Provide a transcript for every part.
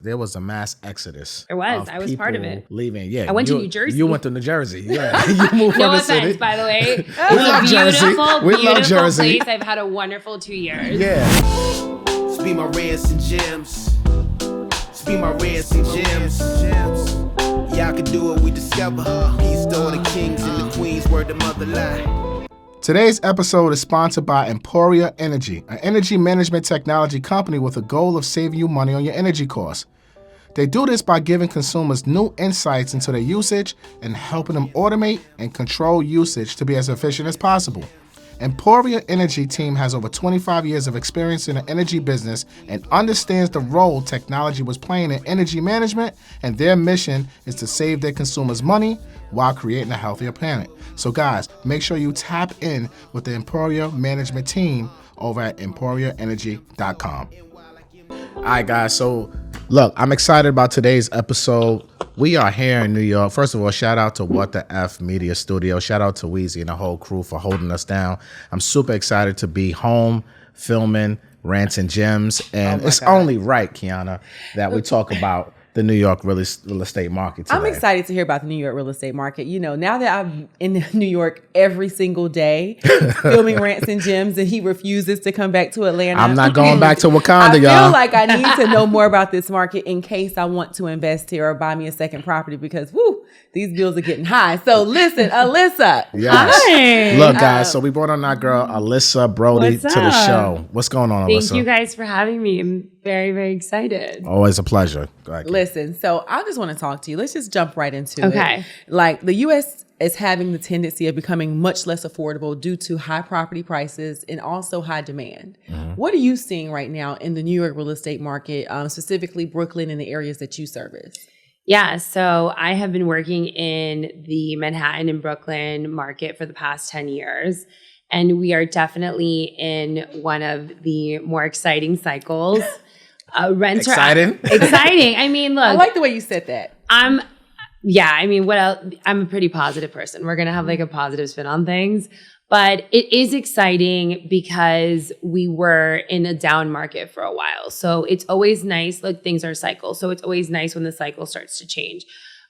There was a mass exodus. There was. I was part of it. Leaving. Yeah. I went to New Jersey. You went to New Jersey. Yeah. You moved no from the offense, city. by the way. It's We love Jersey. We love beautiful Jersey. place. I've had a wonderful 2 years. Yeah. Speed my rants and gems. Speed my rants and gems. Y'all can do it, we discover. Peace to all the kings and the queens, word the mother lie. Today's episode is sponsored by Emporia Energy, an energy management technology company with a goal of saving you money on your energy costs. They do this by giving consumers new insights into their usage and helping them automate and control usage to be as efficient as possible. Emporia Energy team has over 25 years of experience in the energy business and understands the role technology was playing in energy management, and their mission is to save their consumers money while creating a healthier planet. So guys, make sure you tap in with the Emporia management team over at emporiaenergy.com. All right, guys, so look, I'm excited about today's episode. We are here in New York. First of all, shout out to What the F Media Studio. Shout out to Weezy and the whole crew for holding us down. I'm super excited to be home filming Rants and Gems. And it's only right, Quiana, that we talk about the New York real estate market today. I'm excited to hear about the New York real estate market. You know, now that I'm in New York every single day filming Rants and Gems, and he refuses to come back to Atlanta. I'm not going back to Wakanda, I y'all. feel like I need to know more about this market in case I want to invest here or buy me a second property because, whoo, these bills are getting high. So listen, Alyssa. Yes. Hi. Look, guys, so we brought on our girl, Alyssa Broady, to the show. What's going on, Alyssa? Thank you guys for having me. I'm very, very excited. Always a pleasure. Go ahead. Listen, so I just want to talk to you. Let's just jump right into it. Okay. Like the U.S. is having the tendency of becoming much less affordable due to high property prices and also high demand. Mm-hmm. What are you seeing right now in the New York real estate market, specifically Brooklyn and the areas that you service? Yeah, so I have been working in the Manhattan and Brooklyn market for the past 10 years. And we are definitely in one of the more exciting cycles. Rents exciting? Are exciting. I mean, look. I like the way you said that. What else? I'm a pretty positive person. We're going to have like a positive spin on things. But it is exciting because we were in a down market for a while. So it's always nice. Look, things are cycles. So it's always nice when the cycle starts to change.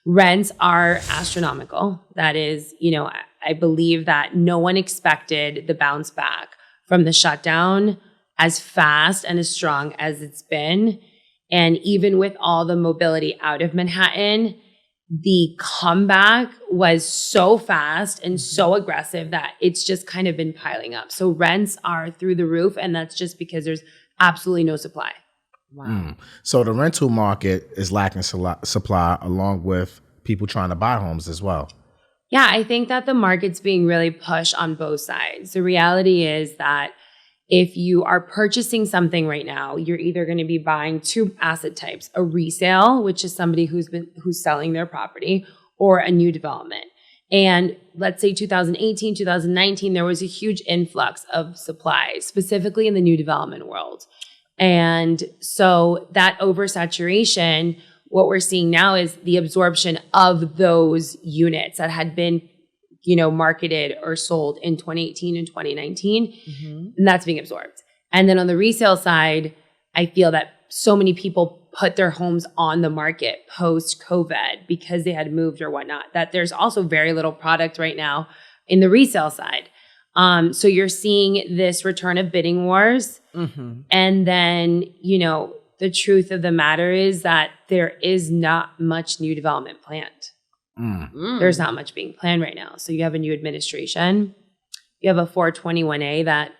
Rents are astronomical. That is, I believe that no one expected the bounce back from the shutdown as fast and as strong as it's been. And even with all the mobility out of Manhattan, the comeback was so fast and so aggressive that it's just kind of been piling up. So rents are through the roof, and that's just because there's absolutely no supply. Wow. So the rental market is lacking supply along with people trying to buy homes as well. Yeah, I think that the market's being really pushed on both sides. The reality is that if you are purchasing something right now, you're either going to be buying two asset types: a resale, which is somebody who's selling their property, or a new development. And let's say 2018, 2019, there was a huge influx of supply, specifically in the new development world. And so that oversaturation, what we're seeing now is the absorption of those units that had been marketed or sold in 2018 and 2019, and that's being absorbed. And then on the resale side, I feel that so many people put their homes on the market post-COVID because they had moved or whatnot, that there's also very little product right now in the resale side. So you're seeing this return of bidding wars. Mm-hmm. And then, the truth of the matter is that there is not much new development planned. There's not much being planned right now. So you have a new administration. You have a 421A that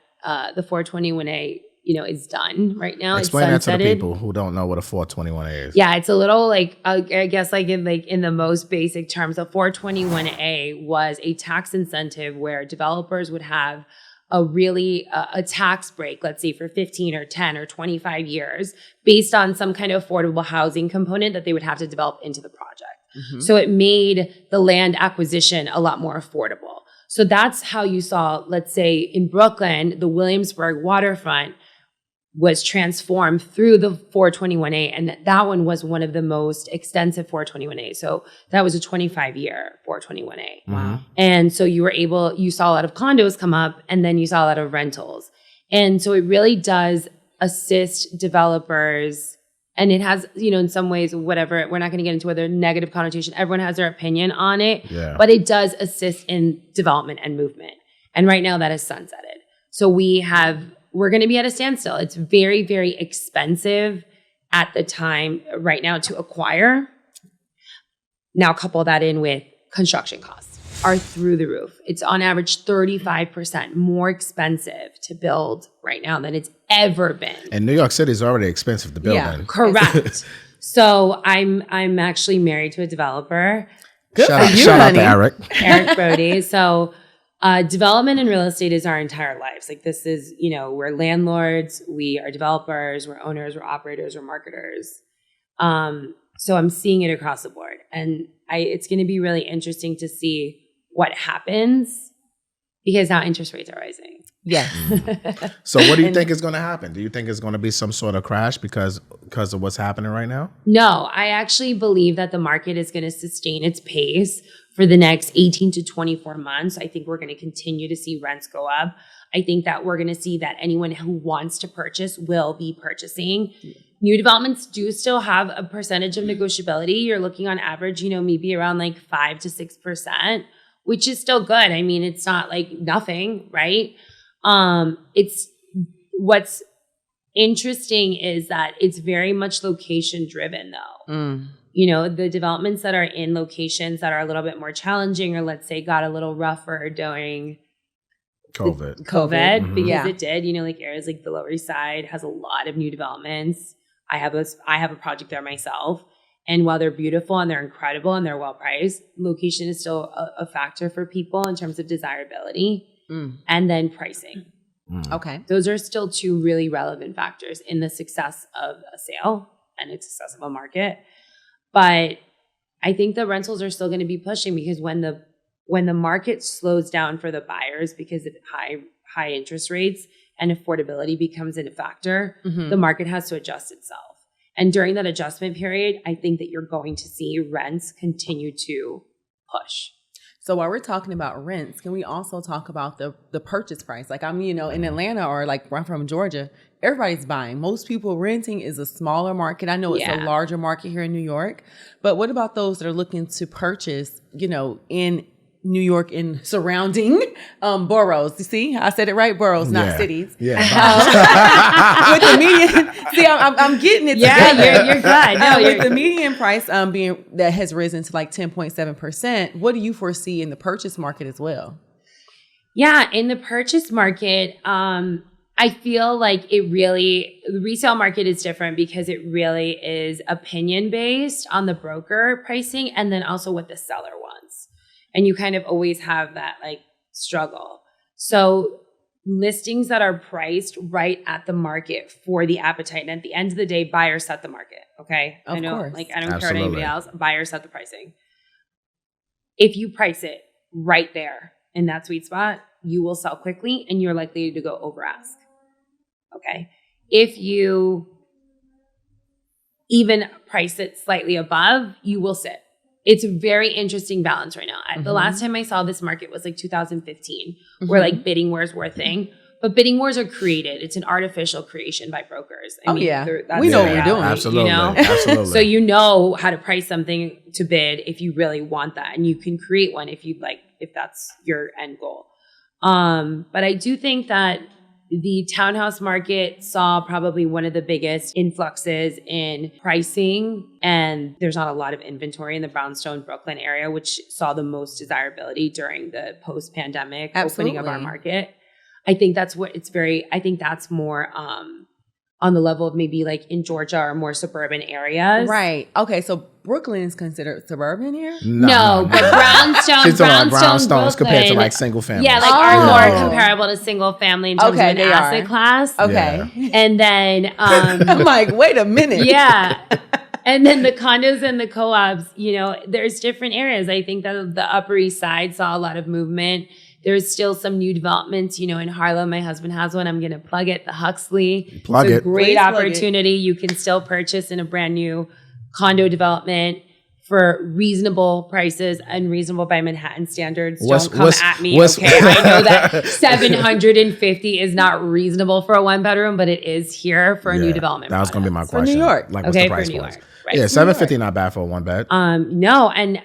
the 421A, is done right now. Explain it's that to the people who don't know what a 421A is. Yeah, it's a little I guess in the most basic terms, a 421A was a tax incentive where developers would have a tax break, let's say for 15 or 10 or 25 years, based on some kind of affordable housing component that they would have to develop into the project. Mm-hmm. So it made the land acquisition a lot more affordable. So that's how you saw, let's say in Brooklyn, the Williamsburg waterfront was transformed through the 421A. And that one was one of the most extensive 421A. So that was a 25-year 421A. Wow. And so you saw a lot of condos come up, and then you saw a lot of rentals. And so it really does assist developers And it has, in some ways, whatever, we're not going to get into whether negative connotation, everyone has their opinion on it, but it does assist in development and movement. And right now that is sunsetted. So we're going to be at a standstill. It's very, very expensive at the time right now to acquire. Now couple that in with construction costs are through the roof. It's on average 35% more expensive to build right now than it's ever been. And New York City is already expensive to build in. Correct. So I'm actually married to a developer. Good Shout for you, out honey. to Eric. Eric Broady. So development and real estate is our entire lives. Like this is, we're landlords, we are developers, we're owners, we're operators, we're marketers. So I'm seeing it across the board. And it's going to be really interesting to see what happens because now interest rates are rising. Yes. So what do you think is going to happen? Do you think it's going to be some sort of crash because of what's happening right now? No, I actually believe that the market is going to sustain its pace for the next 18 to 24 months. I think we're going to continue to see rents go up. I think that we're going to see that anyone who wants to purchase will be purchasing. New developments do still have a percentage of negotiability. You're looking on average, maybe around like 5 to 6%, which is still good. I mean, it's not like nothing, right? It's what's interesting is that it's very much location driven though. The developments that are in locations that are a little bit more challenging or let's say got a little rougher during COVID. Because it did, like areas like the Lower East Side has a lot of new developments. I have a project there myself. And while they're beautiful and they're incredible and they're well priced, location is still a factor for people in terms of desirability and then pricing. Okay. Those are still two really relevant factors in the success of a sale and its success of a market. But I think the rentals are still going to be pushing because when the market slows down for the buyers because of high interest rates and affordability becomes a factor, the market has to adjust itself. And during that adjustment period, I think that you're going to see rents continue to push. So while we're talking about rents, can we also talk about the purchase price? Like I'm, in Atlanta or like I'm from Georgia, everybody's buying. Most people renting is a smaller market. I know it's a larger market here in New York, but what about those that are looking to purchase, in New York and surrounding boroughs? You see, I said it right, boroughs, not cities. Yeah. With the median, see, I'm getting it. Yeah, together. you're good. No, with the median price being that has risen to like 10.7%. What do you foresee in the purchase market as well? Yeah, in the purchase market, I feel like the resale market is different because it really is opinion based on the broker pricing and then also what the seller wants. And you kind of always have that like struggle. So listings that are priced right at the market for the appetite. And at the end of the day, buyers set the market. Okay. Of course. I don't care what anybody else. Buyers set the pricing. If you price it right there in that sweet spot, you will sell quickly and you're likely to go over ask. Okay. If you even price it slightly above, you will sit. It's a very interesting balance right now. The last time I saw this market was like 2015, where like bidding wars were a thing. But bidding wars are created. It's an artificial creation by brokers. We know what we're doing. Absolutely. Absolutely. So you know how to price something to bid if you really want that. And you can create one if you'd like, if that's your end goal. But I do think that the townhouse market saw probably one of the biggest influxes in pricing, and there's not a lot of inventory in the Brownstone, Brooklyn area, which saw the most desirability during the post-pandemic opening of our market. I think that's more on the level of maybe like in Georgia or more suburban areas. Right. Okay. So Brooklyn is considered suburban here? No, but Brownstone's compared to like single family. Yeah, like are more comparable to single family in terms of an asset class. Okay. Yeah. And then I'm like, wait a minute. Yeah. And then the condos and the co-ops, there's different areas. I think that the Upper East Side saw a lot of movement. There's still some new developments, in Harlem. My husband has one. I'm going to plug it, the Huxley. Plug it. Great opportunity. You can still purchase in a brand new condo development for reasonable prices, unreasonable by Manhattan standards. What's- Don't come what's- at me, what's- okay? I know that 750 is not reasonable for a one bedroom, but it is here for a new development. That was going to be my product. question. New York. Like, what's Okay, the price for New point? York. Right. Yeah, $750 not bad for a one bed. No, and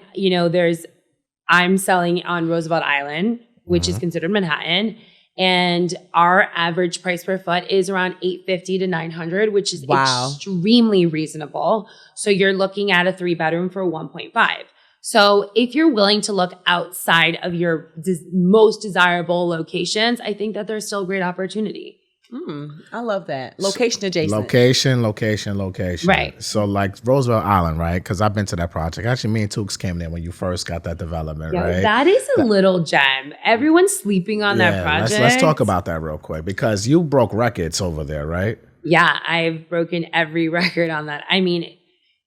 I'm selling on Roosevelt Island, which is considered Manhattan, and our average price per foot is around $850 to $900, which is extremely reasonable. So you're looking at a 3-bedroom for 1.5. So if you're willing to look outside of your most desirable locations, I think that there's still great opportunity. I love that. Location adjacent. Location. Right. So like Roosevelt Island, right? Because I've been to that project. Actually, me and Tukes came there when you first got that development, Yeah, right? that is a little gem. Everyone's sleeping on that project. Let's talk about that real quick because you broke records over there, right? Yeah, I've broken every record on that. I mean,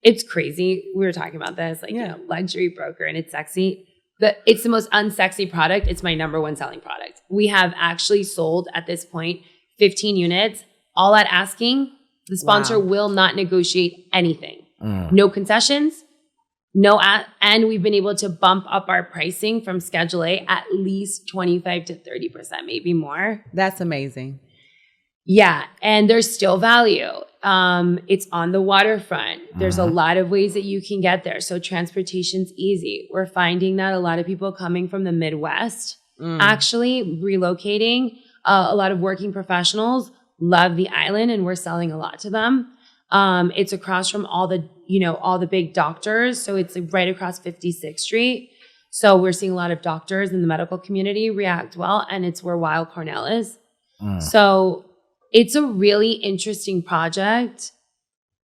it's crazy. We were talking about this, like, luxury broker, and it's sexy. It's the most unsexy product. It's my number one selling product. We have actually sold at this point 15 units, all at asking. The sponsor will not negotiate anything. No concessions, and we've been able to bump up our pricing from Schedule A at least 25 to 30%, maybe more. That's amazing. Yeah, and there's still value. It's on the waterfront. There's a lot of ways that you can get there. So transportation's easy. We're finding that a lot of people coming from the Midwest actually relocating. A lot of working professionals love the island, and we're selling a lot to them. It's across from all the big doctors. So it's right across 56th Street. So we're seeing a lot of doctors in the medical community react well, and it's where Weill Cornell is. So it's a really interesting project,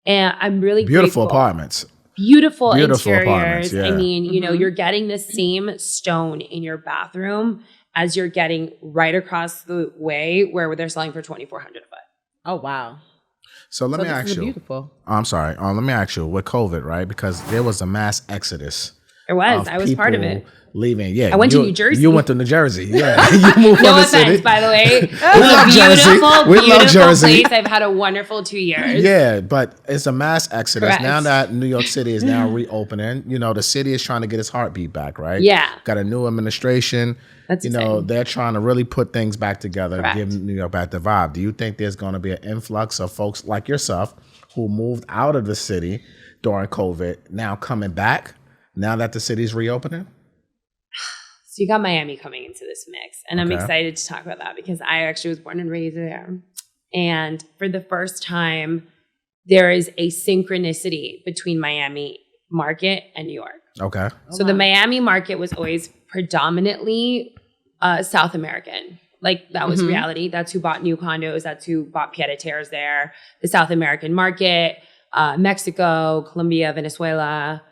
and I'm really Beautiful grateful. apartments. Beautiful Apartments, interiors. yeah. I mean, you're getting the same stone in your bathroom as you're getting right across the way where they're selling for $2,400 a foot. Oh, wow. So let me this ask is you. beautiful. I'm sorry. Let me ask you. With COVID, right? Because there was a mass exodus. There was. I was part of it. Leaving. Yeah. I went to New Jersey. You went to New Jersey. Yeah. You moved No from the offense, city. by the way. We love Jersey. We love Jersey. Place. I've had a wonderful 2 years. Yeah, but it's a mass exodus. Correct. Now that New York City is now reopening, the city is trying to get its heartbeat back, right? Yeah. Got a new administration. That's exciting. They're trying to really put things back together, Correct. give New York back the vibe. Do you think there's going to be an influx of folks like yourself who moved out of the city during COVID now coming back now that the city's reopening? So you got Miami coming into this mix, and I'm excited to talk about that because I actually was born and raised there. And for the first time, there is a synchronicity between Miami market and New York. Okay. So the Miami market was always predominantly South American. Like that was reality. That's who bought new condos. That's who bought pied-a-terres there. The South American market, Mexico, Colombia, Venezuela,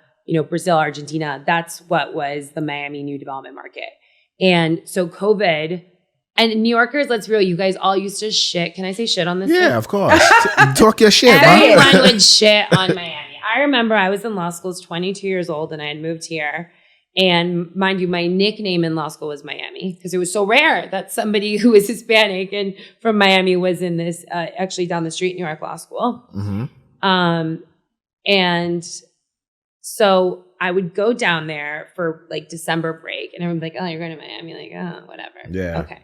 Brazil, Argentina. That's what was the Miami new development market. And so COVID and New Yorkers, let's be real, you guys all used to shit. Can I say shit on this? Yeah, of course. Talk your shit, Everyone huh? would shit on Miami. I remember I was in law school, I was 22 years old, and I had moved here. And mind you, my nickname in law school was Miami because it was so rare that somebody who was Hispanic and from Miami was in this, actually down the street, New York Law School. And so I would go down there for like December break, and everyone's like, "Oh, you're going to Miami?" Like, "Oh, whatever." Yeah. Okay.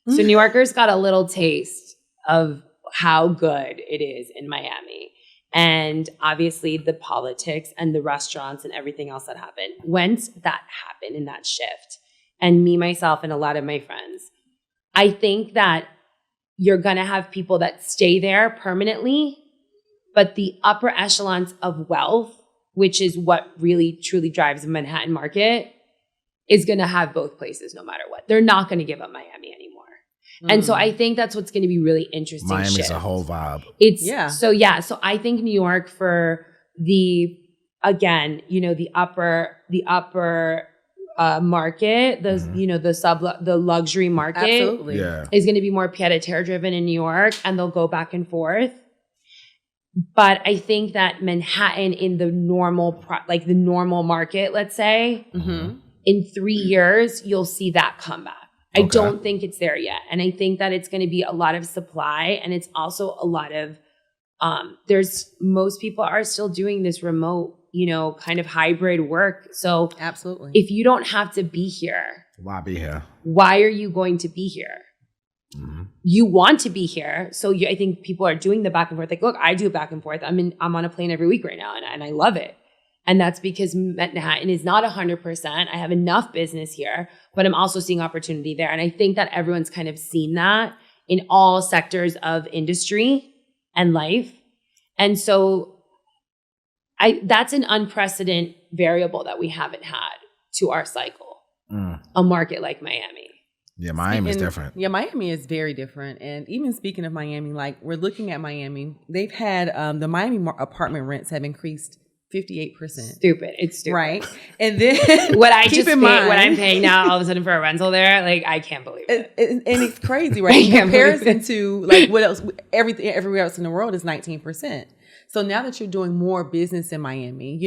So New Yorkers got a little taste of how good it is in Miami. And obviously the politics and the restaurants and everything else that happened. Once that happened in that shift, and me, myself, and a lot of my friends, I think that you're going to have people that stay there permanently, but the upper echelons of wealth, which is what really truly drives the Manhattan market, is going to have both places no matter what. They're not going to give up Miami anymore. And so I think that's what's going to be really interesting. Miami's a whole vibe. So I think New York for the upper market, the luxury market, Absolutely. is going to be more pied-a-terre driven in New York, and they'll go back and forth. But I think that Manhattan in the normal market, let's say, in 3 years, you'll see that come back. I don't think it's there yet. And I think that it's going to be a lot of supply, and it's also a lot of, most people are still doing this remote, kind of hybrid work. So Absolutely. if you don't have to be here, Why be here? why are you going to be here? You want to be here. So I think people are doing the back and forth. Like, look, I do back and forth. I'm on a plane every week right now, and I love it. And that's because Manhattan is not 100%. I have enough business here, but I'm also seeing opportunity there. And I think that everyone's kind of seen that in all sectors of industry and life. And so that's an unprecedented variable that we haven't had to our cycle, a market like Miami. Yeah, Miami is different. Yeah, Miami is very different. And even speaking of Miami, like we're looking at Miami, they've had the Miami apartment rents have increased 58%. Stupid. It's stupid. Right. And then what what I'm paying now all of a sudden for a rental there, like I can't believe it. And it's crazy, right? In comparison to like what else, everywhere else in the world is 19%. So now that you're doing more business in Miami,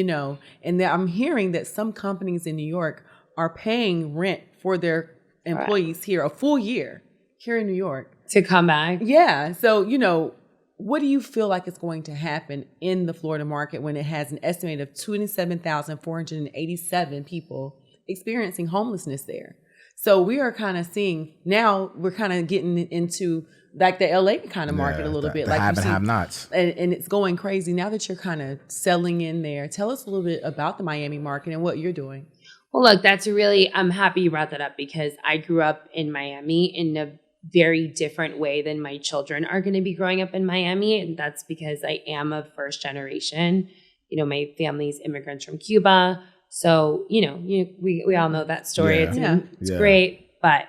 and I'm hearing that some companies in New York are paying rent for their employees here a full year here in New York. To come back. Yeah. So, what do you feel like is going to happen in the Florida market when it has an estimate of 27,487 people experiencing homelessness there? So we are kind of seeing now we're kind of getting into like the LA kind of market a little bit. The like have and have nots. And it's going crazy now that you're kind of selling in there. Tell us a little bit about the Miami market and what you're doing. Well, look, I'm happy you brought that up because I grew up in Miami in a very different way than my children are going to be growing up in Miami. And that's because I am a first generation. My family's immigrants from Cuba. So, we all know that story. Yeah. It's great. But,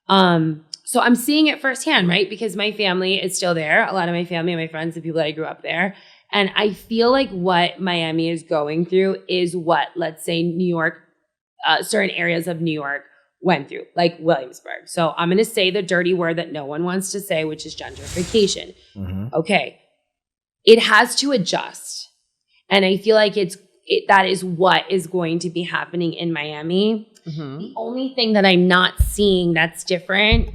so I'm seeing it firsthand, right? Because my family is still there. A lot of my family and my friends, the people that I grew up there. And I feel like what Miami is going through is what, let's say, New York, certain areas of New York went through, like Williamsburg. So I'm going to say the dirty word that no one wants to say, which is gentrification. Okay. It has to adjust. And I feel like that is what is going to be happening in Miami. The only thing that I'm not seeing that's different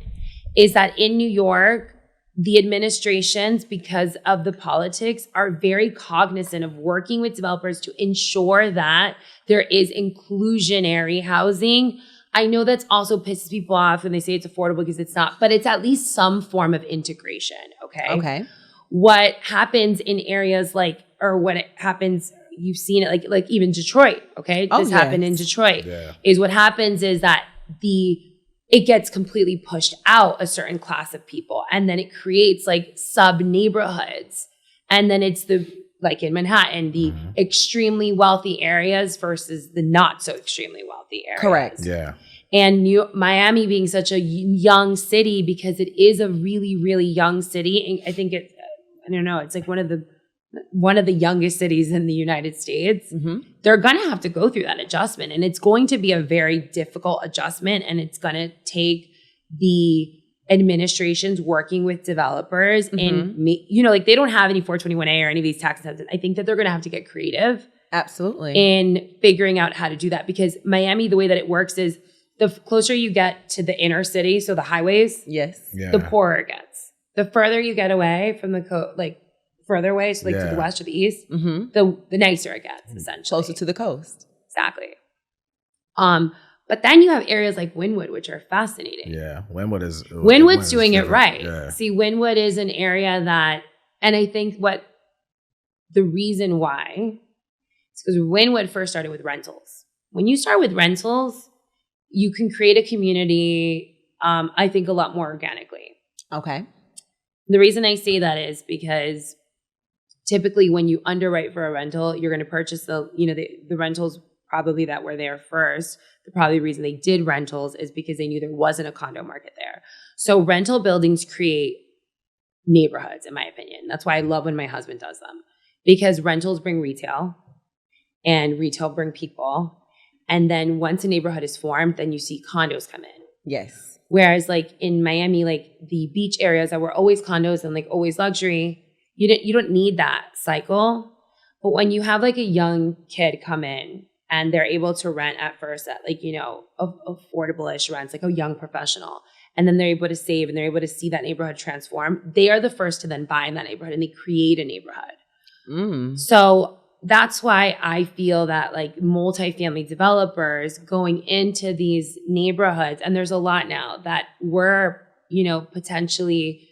is that in New York, the administrations, because of the politics, are very cognizant of working with developers to ensure that there is inclusionary housing. I know that's also pisses people off when they say it's affordable because it's not, but it's at least some form of integration, okay? What happens in areas you've seen it like even Detroit, okay? This happened in Detroit. Yeah. Is what happens is that it gets completely pushed out a certain class of people. And then it creates like sub neighborhoods. And then it's like in Manhattan, the extremely wealthy areas versus the not so extremely wealthy areas. Correct. Yeah. And Miami being such a young city, because it is a really, really young city. And I think it's like one of the youngest cities in the United States. They're going to have to go through that adjustment. And it's going to be a very difficult adjustment. And it's going to take the administrations working with developers and, they don't have any 421A or any of these tax incentives. I think that they're going to have to get creative. Absolutely. In figuring out how to do that. Because Miami, the way that it works is the closer you get to the inner city, so the highways, the poorer it gets. The further you get away from the further away, so to the west or the east, the nicer it gets, essentially. Closer to the coast. Exactly. But then you have areas like Wynwood, which are fascinating. Yeah, Wynwood's doing it right. Yeah. See, Wynwood is an area that, and I think the reason why is because Wynwood first started with rentals. When you start with rentals, you can create a community, I think, a lot more organically. Okay. The reason I say that is because typically when you underwrite for a rental, you're going to purchase the rentals probably that were there first. The reason they did rentals is because they knew there wasn't a condo market there. So rental buildings create neighborhoods, in my opinion. That's why I love when my husband does them, because rentals bring retail and retail bring people. And then once a neighborhood is formed, then you see condos come in. Yes. Whereas like in Miami, like the beach areas that were always condos and like always luxury, you don't need that cycle. But when you have like a young kid come in and they're able to rent at first at like, affordable-ish rents, like a young professional, and then they're able to save and they're able to see that neighborhood transform, they are the first to then buy in that neighborhood and they create a neighborhood. So that's why I feel that like multifamily developers going into these neighborhoods, and there's a lot now that were, potentially,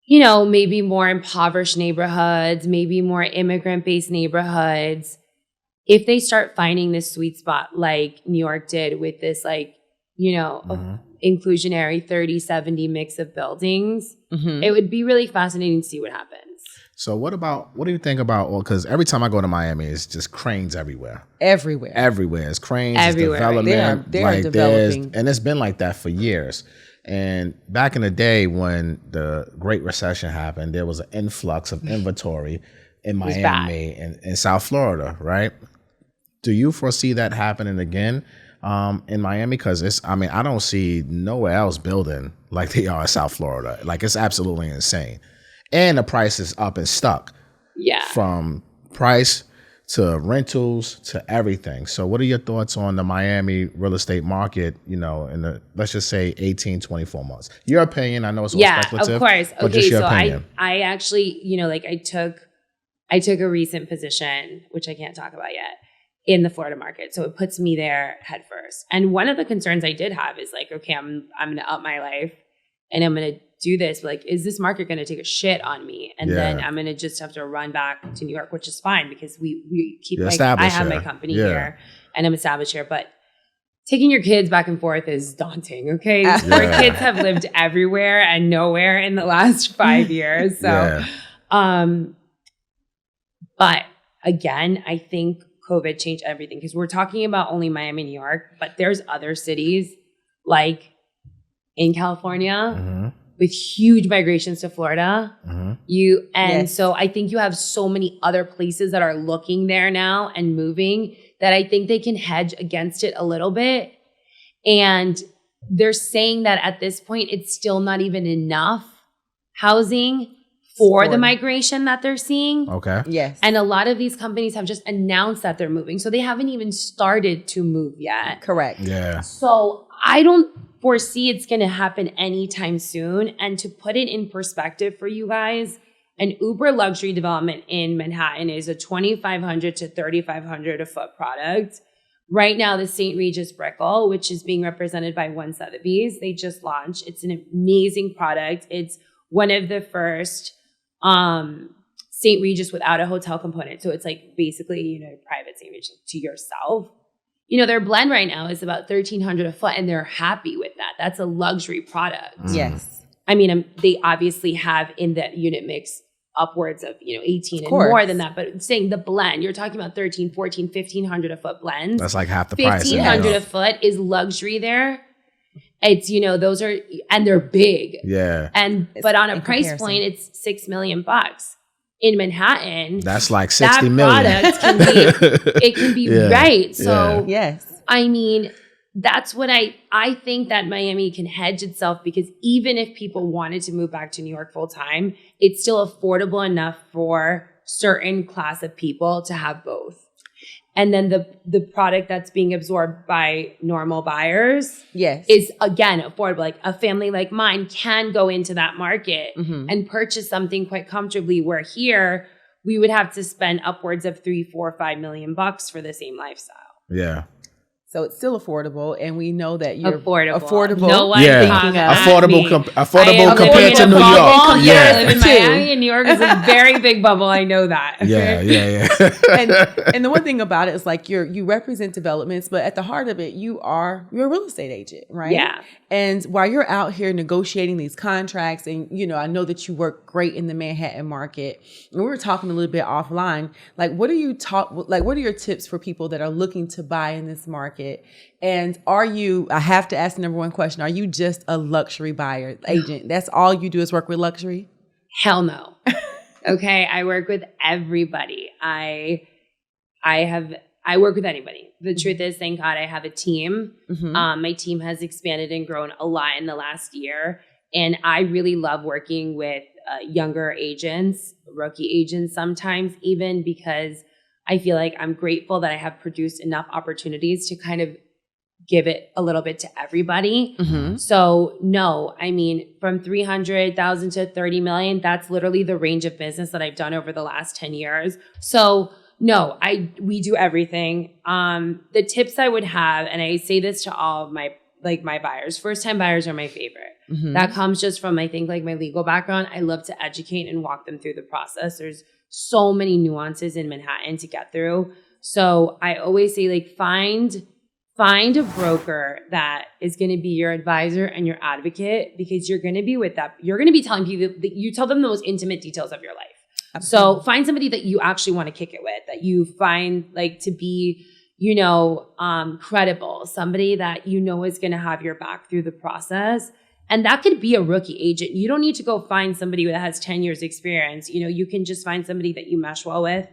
maybe more impoverished neighborhoods, maybe more immigrant-based neighborhoods, if they start finding this sweet spot like New York did with this like, inclusionary 30-70 mix of buildings, it would be really fascinating to see what happens. So what do you think about, because every time I go to Miami, it's just cranes everywhere. Everywhere. It's cranes, Everywhere. it's development. They are developing. And it's been like that for years. And back in the day when the Great Recession happened, there was an influx of inventory in Miami and in South Florida, right? Do you foresee that happening again in Miami? Because I don't see nowhere else building like they are in South Florida. Like, it's absolutely insane. And the price is up and stuck. Yeah. From price to rentals to everything. So what are your thoughts on the Miami real estate market, in the, let's just say 18, 24 months? Your opinion, I know it's all speculative. Of course. But just your so opinion. I actually, I took a recent position, which I can't talk about yet, in the Florida market. So it puts me there head first. And one of the concerns I did have is like, okay, I'm going to up my life and I'm going to do this. Like, is this market going to take a shit on me? And then I'm going to just have to run back to New York, which is fine because we keep I have my company here and I'm established here. But taking your kids back and forth is daunting. Okay. Our kids have lived everywhere and nowhere in the last 5 years. So, but again, I think COVID changed everything because we're talking about only Miami, New York, but there's other cities like in California with huge migrations to Florida. So I think you have so many other places that are looking there now and moving that I think they can hedge against it a little bit. And they're saying that at this point, it's still not even enough housing for the migration that they're seeing. Okay. Yes. And a lot of these companies have just announced that they're moving. So they haven't even started to move yet. Correct. Yeah. So I don't foresee it's going to happen anytime soon. And to put it in perspective for you guys, an uber luxury development in Manhattan is a $2,500 to $3,500 a foot product. Right now, the St. Regis Brickell, which is being represented by One Sotheby's, they just launched. It's an amazing product. It's one of the first St. Regis without a hotel component. So it's like basically, private St. Regis to yourself. Their blend right now is about $1,300 a foot and they're happy with that. That's a luxury product. Yes. I mean, they obviously have in that unit mix upwards of, 18 and more than that. But saying the blend, you're talking about $1,300, $1,400, $1,500 a foot blends. That's like half the price. $1,500 a foot is luxury there. It's, those are, and they're big. Yeah. But on a price point, it's $6 million. In Manhattan, that's like 60 million. That product can be right. So yes. I mean, that's what I think that Miami can hedge itself because even if people wanted to move back to New York full time, it's still affordable enough for certain class of people to have both. And then the product that's being absorbed by normal buyers is, again, affordable. Like a family like mine can go into that market and purchase something quite comfortably, where here we would have to spend upwards of $3, $4, $5 million for the same lifestyle. Yeah. So it's still affordable, and we know that you're affordable. No one affordable compared to New York. Yeah, I live in Miami, and New York is a very big bubble. I know that. Yeah. and the one thing about it is like you represent developments, but at the heart of it, you're a real estate agent, right? Yeah. And while you're out here negotiating these contracts, and I know that you work great in the Manhattan market, and we were talking a little bit offline. Like, what are your tips for people that are looking to buy in this market? And I have to ask the number one question, are you just a luxury buyer agent? That's all you do is work with luxury? Hell no. Okay. I work with everybody. I work with anybody. The truth is, thank God I have a team. My team has expanded and grown a lot in the last year. And I really love working with younger agents, rookie agents sometimes, even because I feel like I'm grateful that I have produced enough opportunities to kind of give it a little bit to everybody. Mm-hmm. So no, I mean, from 300,000 to 30 million, that's literally the range of business that I've done over the last 10 years. So no, we do everything. The tips I would have, and I say this to all of my buyers, first time buyers are my favorite. Mm-hmm. That comes just from, I think, like my legal background. I love to educate and walk them through the process. There's so many nuances in Manhattan to get through. So I always say, like, find a broker that is going to be your advisor and your advocate, because you're going to be with that. You're going to be telling people that you tell them the most intimate details of your life. Absolutely. So find somebody that you actually want to kick it with, that you find like to be, credible, somebody that is going to have your back through the process. And that could be a rookie agent. You don't need to go find somebody that has 10 years experience. You can just find somebody that you mesh well with.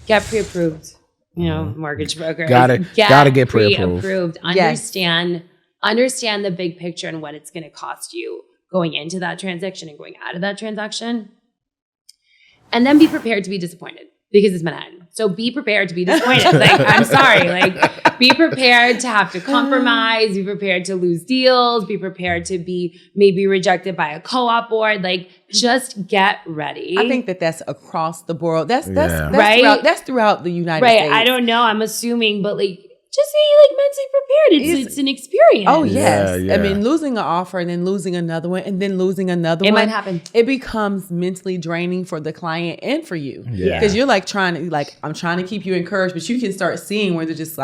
Get pre-approved. Mortgage broker. Gotta get pre-approved. Understand the big picture and what it's going to cost you going into that transaction and going out of that transaction. And then be prepared to be disappointed, because it's Manhattan. So be prepared to be disappointed. I'm sorry. Be prepared to have to compromise. Be prepared to lose deals. Be prepared to be maybe rejected by a co-op board. Just get ready. I think that's across the board. That's right. That's throughout the United States. I don't know. I'm assuming, but just be mentally prepared. It's an experience. Oh yes. Yeah. I mean, losing an offer and then losing another one and then losing another one. It might happen. It becomes mentally draining for the client and for you. Yeah. Because you're I'm trying to keep you encouraged, but you can start seeing where they're just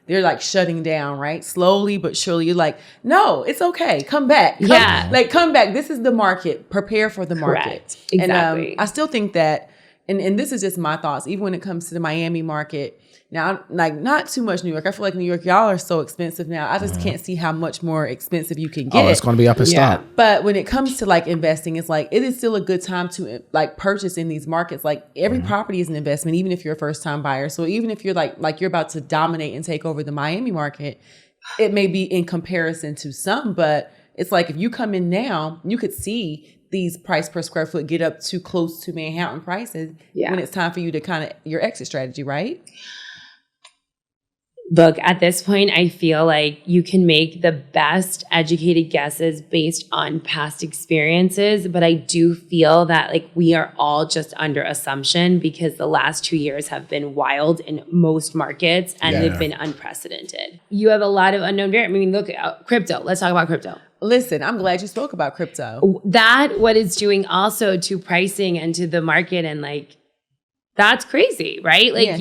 they're shutting down, right? Slowly but surely. You're like, no, it's okay. Come back. Come back. This is the market. Prepare for the market. Correct. Exactly. And I still think that, and this is just my thoughts, even when it comes to the Miami market. Now, not too much New York. I feel like New York, y'all are so expensive now. I just can't see how much more expensive you can get. Oh, it's going to be up and stop. But when it comes to investing, it's it is still a good time to purchase in these markets. Every property is an investment, even if you're a first time buyer. So even if you're you're about to dominate and take over the Miami market, it may be in comparison to some, but it's if you come in now, you could see these price per square foot get up too close to Manhattan prices when it's time for you to your exit strategy, right? Look, at this point, I feel like you can make the best educated guesses based on past experiences, but I do feel that we are all just under assumption, because the last 2 years have been wild in most markets and they've been unprecedented. You have a lot of unknown variables. I mean, look at crypto. Let's talk about crypto. Listen, I'm glad you spoke about crypto. What it's doing also to pricing and to the market, and that's crazy, right? Yes.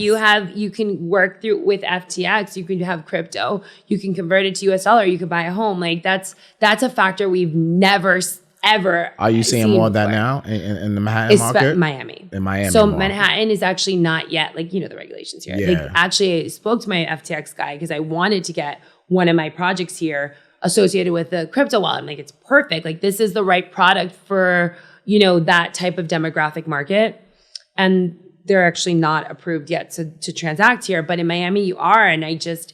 you can work through with FTX, you can have crypto, you can convert it to US dollar, you could buy a home. That's a factor we've never ever Are you seeing more of that now in the Manhattan market? Miami. In Miami. So market. Manhattan is actually not yet, the regulations here. Yeah. Actually, I spoke to my FTX guy because I wanted to get one of my projects here associated with the crypto wallet. I'm it's perfect. This is the right product for, that type of demographic market. And they're actually not approved yet to transact here. But in Miami, you are. And I just,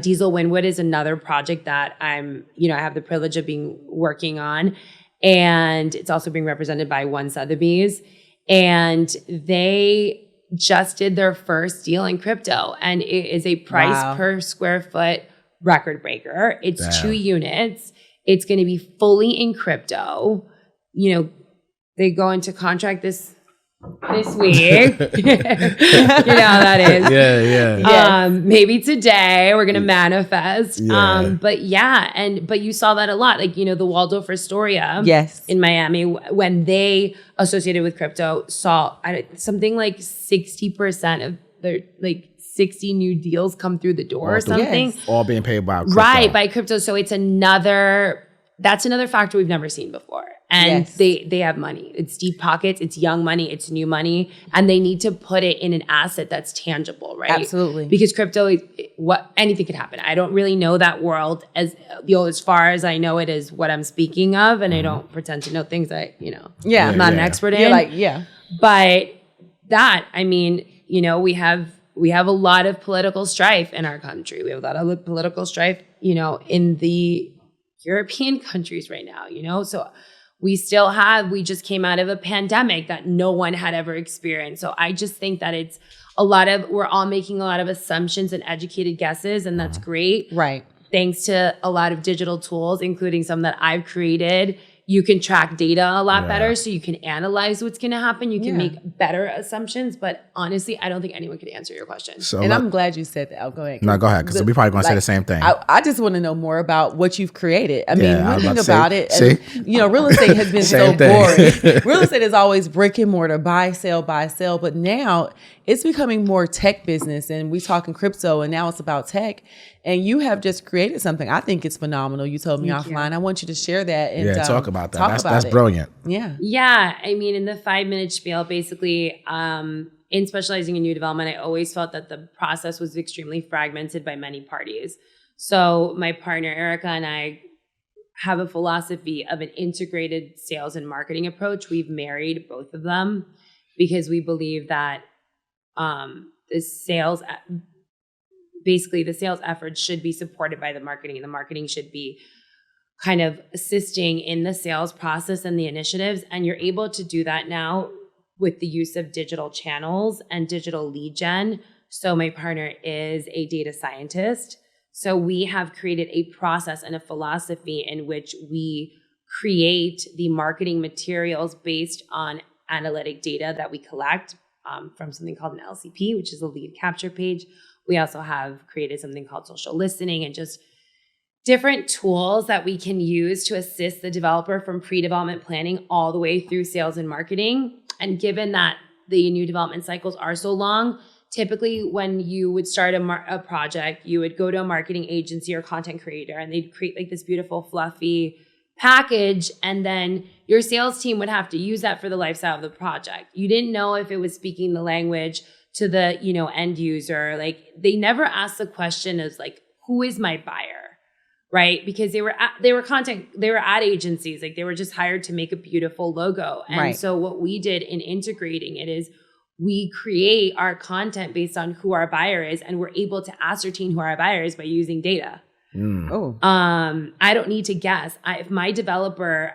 Diesel Wynwood is another project that I have the privilege of working on. And it's also being represented by One Sotheby's. And they just did their first deal in crypto. And it is a price per square foot record breaker. It's 2 units. It's going to be fully in crypto. They go into contract this week. You know how that is. Yeah. Maybe today we're gonna manifest. Yeah. But you saw that a lot. The Waldorf Astoria in Miami, when they associated with crypto, saw something 60% of their 60 new deals come through the door or something. Yes. All being paid by crypto. Right, by crypto. So it's that's another factor we've never seen before. And they have money. It's deep pockets. It's young money. It's new money. And they need to put it in an asset that's tangible, right? Absolutely. Because crypto, anything could happen. I don't really know that world as far as I know it is what I'm speaking of. And I don't pretend to know things that, I'm not an expert in. But we have a lot of political strife in our country. We have a lot of political strife, in the European countries right now, so we just came out of a pandemic that no one had ever experienced. So I just think that it's we're all making a lot of assumptions and educated guesses, and that's great. Right. thanks to a lot of digital tools, including some that I've created, you can track data a lot better, so you can analyze what's going to happen. You can make better assumptions. But honestly, I don't think anyone could answer your question. So And I'm glad you said that. Oh, go ahead. No, go ahead, because we're probably going to say the same thing. I just want to know more about what you've created. I mean, I one was thing about to say, about it, see? and, you know, real estate has been so Same thing. boring. Real estate is always brick and mortar, buy, sell, buy, sell. But now it's becoming more tech business, and we're talking crypto, and now it's about tech. And you have just created something. I think it's phenomenal. You told me offline. I want you to share that. And talk about that. That's brilliant. Yeah. Yeah. I mean, in the 5-minute spiel, basically, in specializing in new development, I always felt that the process was extremely fragmented by many parties. So my partner, Erica, and I have a philosophy of an integrated sales and marketing approach. We've married both of them because we believe that the sales efforts should be supported by the marketing, and the marketing should be kind of assisting in the sales process and the initiatives. And you're able to do that now with the use of digital channels and digital lead gen. So my partner is a data scientist. So we have created a process and a philosophy in which we create the marketing materials based on analytic data that we collect from something called an LCP, which is a lead capture page. We also have created something called social listening and just different tools that we can use to assist the developer from pre-development planning all the way through sales and marketing. And given that the new development cycles are so long, typically when you would start a project, you would go to a marketing agency or content creator, and they'd create like this beautiful, fluffy package. And then your sales team would have to use that for the lifestyle of the project. You didn't know if it was speaking the language to the, end user. Like, they never asked the question of like, who is my buyer, right? Because they were ad agencies. Like, they were just hired to make a beautiful logo. And so what we did in integrating it is we create our content based on who our buyer is, and we're able to ascertain who our buyer is by using data. I don't need to guess. If my developer,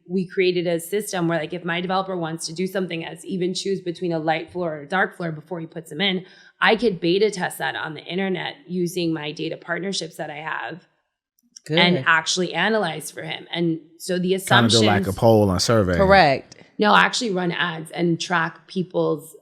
we created a system where, like, if my developer wants to do something as even choose between a light floor or a dark floor before he puts them in, I could beta test that on the internet using my data partnerships that I have. Good. And actually analyze for him. And so the assumption, kind of do like a poll on survey. Correct. No, actually run ads and track people's.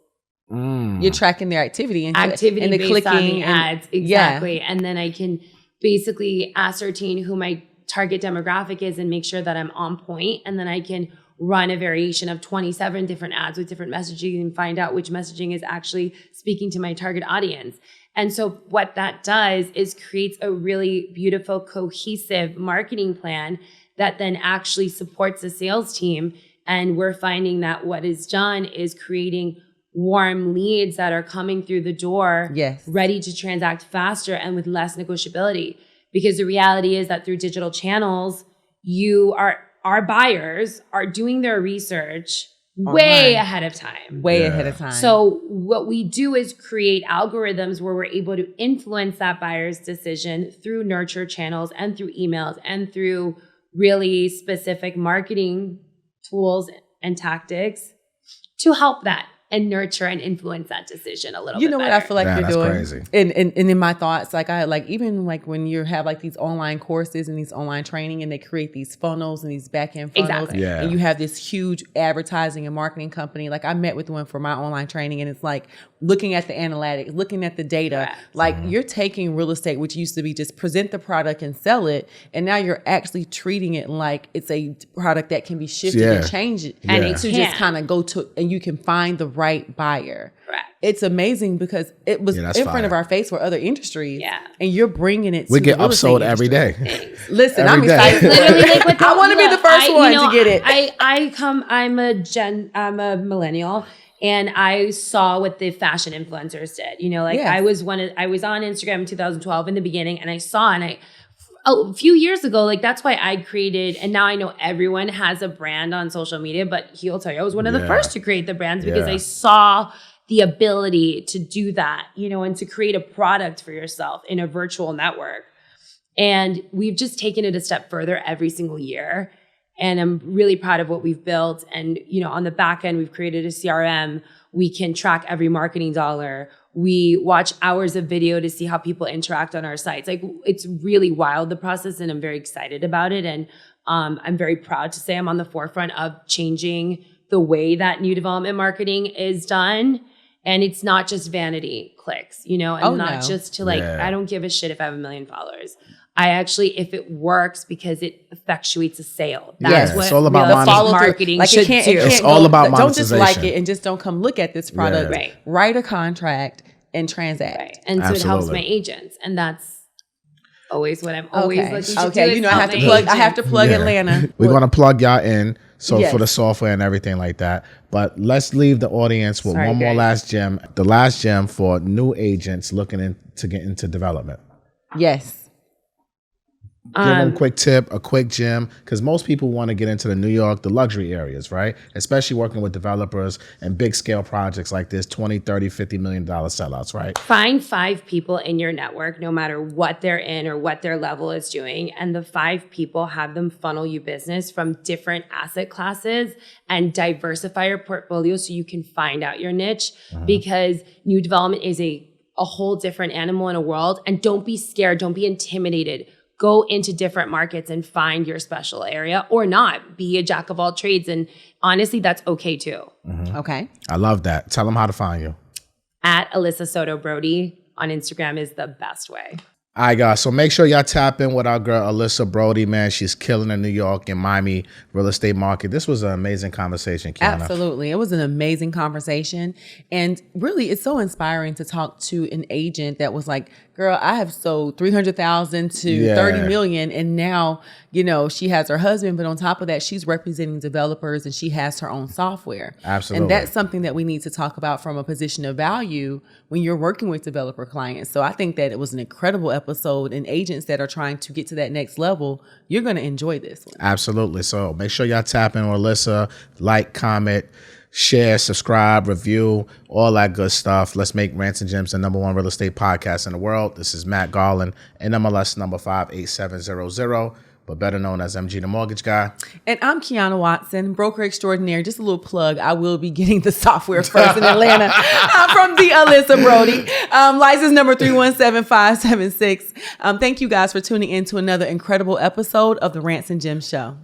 You're tracking their activity and based clicking on the ads. Exactly. Yeah. And then I can basically ascertain who my target demographic is and make sure that I'm on point. And then I can run a variation of 27 different ads with different messaging and find out which messaging is actually speaking to my target audience. And so what that does is creates a really beautiful, cohesive marketing plan that then actually supports the sales team. And we're finding that what is done is creating warm leads that are coming through the door, ready to transact faster and with less negotiability. Because the reality is that through digital channels, our buyers are doing their research way ahead of time. Way ahead of time. So what we do is create algorithms where we're able to influence that buyer's decision through nurture channels and through emails and through really specific marketing tools and tactics to help that and nurture and influence that decision a little bit. You know what I feel like you're doing? Crazy. And in my thoughts, like I like even like when you have like these online courses and these online training and they create these funnels and these back end funnels. Exactly. And you have this huge advertising and marketing company. Like I met with one for my online training, and it's like looking at the analytics, looking at the data. Correct. Like you're taking real estate, which used to be just present the product and sell it, and now you're actually treating it like it's a product that can be shifted and changed and to just kind of go to, and you can find the right buyer. Correct. It's amazing because it was in front of our face for other industries. Yeah. And you're bringing it to we get the real estate upsold every day. Listen, every I'm excited. Literally, like with I want to be the first one to get it. I'm a millennial. And I saw what the fashion influencers did. I was on Instagram in 2012 in the beginning, and I saw, a few years ago, like that's why I created, and now I know everyone has a brand on social media, but he'll tell you I was one of the first to create the brands because I saw the ability to do that, and to create a product for yourself in a virtual network. And we've just taken it a step further every single year. And I'm really proud of what we've built. And, on the back end, we've created a CRM. We can track every marketing dollar. We watch hours of video to see how people interact on our sites. Like, it's really wild, the process, and I'm very excited about it. And I'm very proud to say I'm on the forefront of changing the way that new development marketing is done. And it's not just vanity clicks, and not just to I don't give a shit if I have 1 million followers. I actually, if it works, because it effectuates a sale. That's what it's all about marketing should do. It's all about monetization. Don't just like it and just don't come look at this product. Yeah. Right. Write a contract and transact. Right. And so it helps my agents. And that's always what I'm always looking to do. Okay, I have to plug Atlanta. We're going to plug y'all in. So for the software and everything like that. But let's leave the audience with one more last gem. The last gem for new agents looking to get into development. Yes. Give them a quick tip, a quick gem, because most people want to get into the New York, the luxury areas, right? Especially working with developers and big scale projects like this, $20, $30, $50 million sellouts, right? Find 5 people in your network, no matter what they're in or what their level is doing. And the 5 people, have them funnel you business from different asset classes and diversify your portfolio so you can find out your niche, because new development is a whole different animal in a world. And don't be scared. Don't be intimidated. Go into different markets and find your special area, or not. Be a jack of all trades. And honestly, that's okay too. Okay. I love that. Tell them how to find you. At Alyssa Soto Broady on Instagram is the best way. All right, guys. So make sure y'all tap in with our girl, Alyssa Broady, man. She's killing in New York and Miami real estate market. This was an amazing conversation, Quiana. Absolutely. It was an amazing conversation. And really, it's so inspiring to talk to an agent that was like, girl, I have sold 300,000 to 30 million. And now, she has her husband, but on top of that, she's representing developers and she has her own software. Absolutely. And that's something that we need to talk about from a position of value when you're working with developer clients. So I think that it was an incredible episode, and agents that are trying to get to that next level, you're going to enjoy this one. Absolutely. So make sure y'all tap in with Alyssa, like, comment, share, subscribe, review, all that good stuff. Let's make Rants and Gems the #1 real estate podcast in the world. This is Matt Garland, NMLS number 58700, but better known as MG the Mortgage Guy. And I'm Quiana Watson, broker extraordinaire. Just a little plug. I will be getting the software first in Atlanta. I'm from the Alyssa Broady, license number 317576. Thank you guys for tuning in to another incredible episode of the Rants and Gems Show.